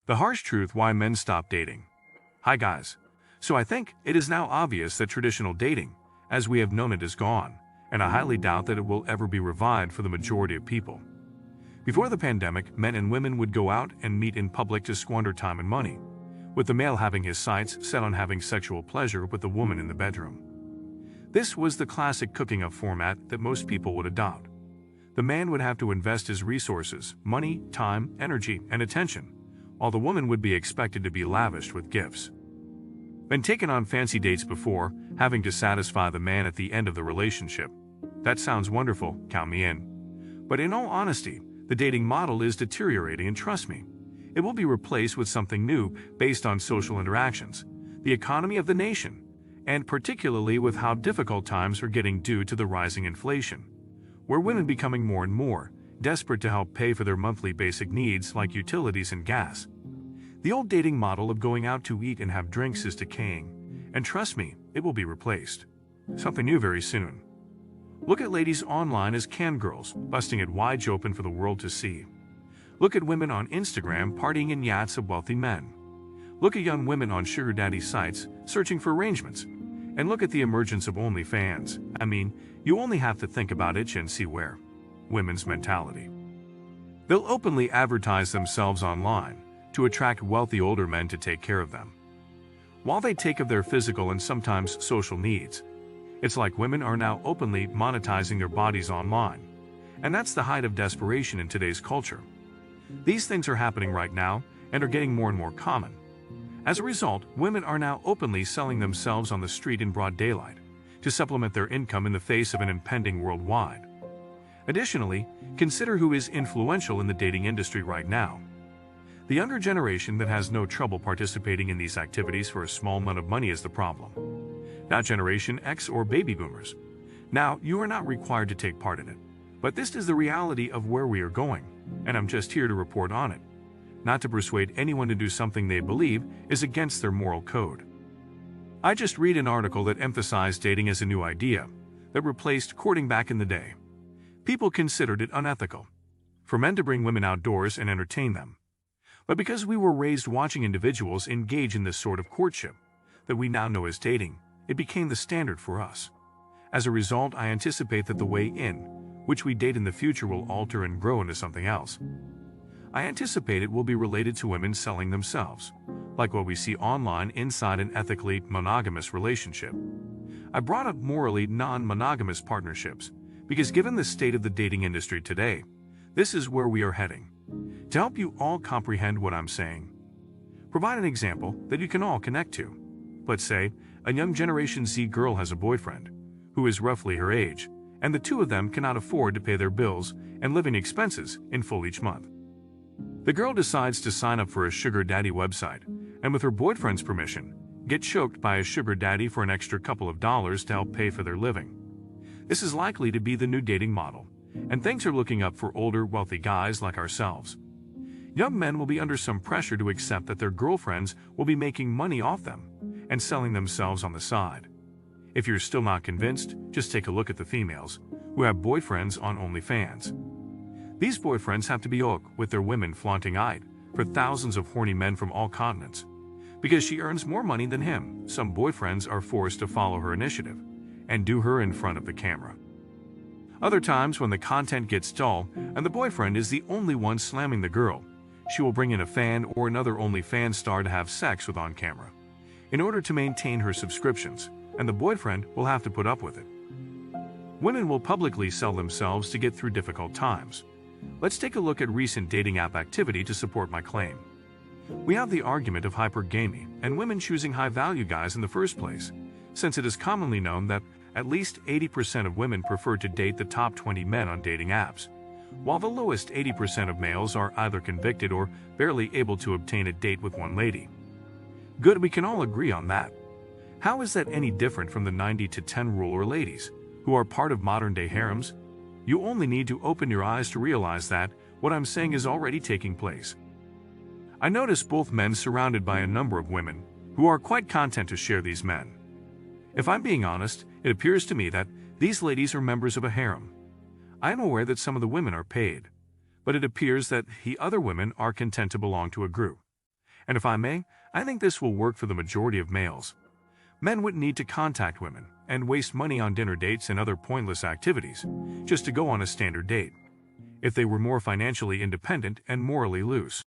The harsh truth why men stop dating. Hi guys. So I think it is now obvious that traditional dating, as we have known it, is gone, and I highly doubt that it will ever be revived for the majority of people. Before the pandemic, men and women would go out and meet in public to squander time and money, with the male having his sights set on having sexual pleasure with the woman in the bedroom. This was the classic cooking up format that most people would adopt. The man would have to invest his resources, money, time, energy, and attention, while the woman would be expected to be lavished with gifts. Been taken on fancy dates before, having to satisfy the man at the end of the relationship. That sounds wonderful, count me in. But in all honesty, the dating model is deteriorating, and trust me, it will be replaced with something new based on social interactions, the economy of the nation, and particularly with how difficult times are getting due to the rising inflation, where women becoming more and more desperate to help pay for their monthly basic needs like utilities and gas. The old dating model of going out to eat and have drinks is decaying, and trust me, it will be replaced. Something new very soon. Look at ladies online as can girls, busting it wide open for the world to see. Look at women on Instagram partying in yachts of wealthy men. Look at young women on sugar daddy sites searching for arrangements. And look at the emergence of OnlyFans. I mean, you only have to think about it and see where. Women's mentality. They'll openly advertise themselves online to attract wealthy older men to take care of them, while they take of their physical and sometimes social needs. It's like women are now openly monetizing their bodies online, and that's the height of desperation in today's culture. These things are happening right now and are getting more and more common. As a result, women are now openly selling themselves on the street in broad daylight to supplement their income in the face of an impending worldwide. Additionally, consider who is influential in the dating industry right now. The younger generation that has no trouble participating in these activities for a small amount of money is the problem. Not Generation X or baby boomers. Now, you are not required to take part in it, but this is the reality of where we are going, and I'm just here to report on it, not to persuade anyone to do something they believe is against their moral code. I just read an article that emphasized dating as a new idea that replaced courting back in the day. People considered it unethical for men to bring women outdoors and entertain them. But because we were raised watching individuals engage in this sort of courtship that we now know as dating, it became the standard for us. As a result, I anticipate that the way in which we date in the future will alter and grow into something else. I anticipate it will be related to women selling themselves, like what we see online inside an ethically monogamous relationship. I brought up morally non-monogamous partnerships because given the state of the dating industry today, this is where we are heading. To help you all comprehend what I'm saying, provide an example that you can all connect to. Let's say a young Generation Z girl has a boyfriend who is roughly her age, and the two of them cannot afford to pay their bills and living expenses in full each month. The girl decides to sign up for a sugar daddy website, and with her boyfriend's permission, get choked by a sugar daddy for an extra couple of dollars to help pay for their living. This is likely to be the new dating model, and things are looking up for older, wealthy guys like ourselves. Young men will be under some pressure to accept that their girlfriends will be making money off them and selling themselves on the side. If you're still not convinced, just take a look at the females who have boyfriends on OnlyFans. These boyfriends have to be with their women flaunting eyed for thousands of horny men from all continents. Because she earns more money than him, some boyfriends are forced to follow her initiative and do her in front of the camera. Other times, when the content gets dull and the boyfriend is the only one slamming the girl, she will bring in a fan or another OnlyFans star to have sex with on camera, in order to maintain her subscriptions, and the boyfriend will have to put up with it. Women will publicly sell themselves to get through difficult times. Let's take a look at recent dating app activity to support my claim. We have the argument of hypergamy and women choosing high-value guys in the first place, since it is commonly known that at least 80% of women prefer to date the top 20 men on dating apps, while the lowest 80% of males are either convicted or barely able to obtain a date with one lady. Good, we can all agree on that. How is that any different from the 90-10 rule or ladies, who are part of modern-day harems? You only need to open your eyes to realize that what I'm saying is already taking place. I notice both men surrounded by a number of women who are quite content to share these men. If I'm being honest, it appears to me that these ladies are members of a harem. I am aware that some of the women are paid, but it appears that the other women are content to belong to a group. And if I may, I think this will work for the majority of males. Men wouldn't need to contact women and waste money on dinner dates and other pointless activities just to go on a standard date, if they were more financially independent and morally loose.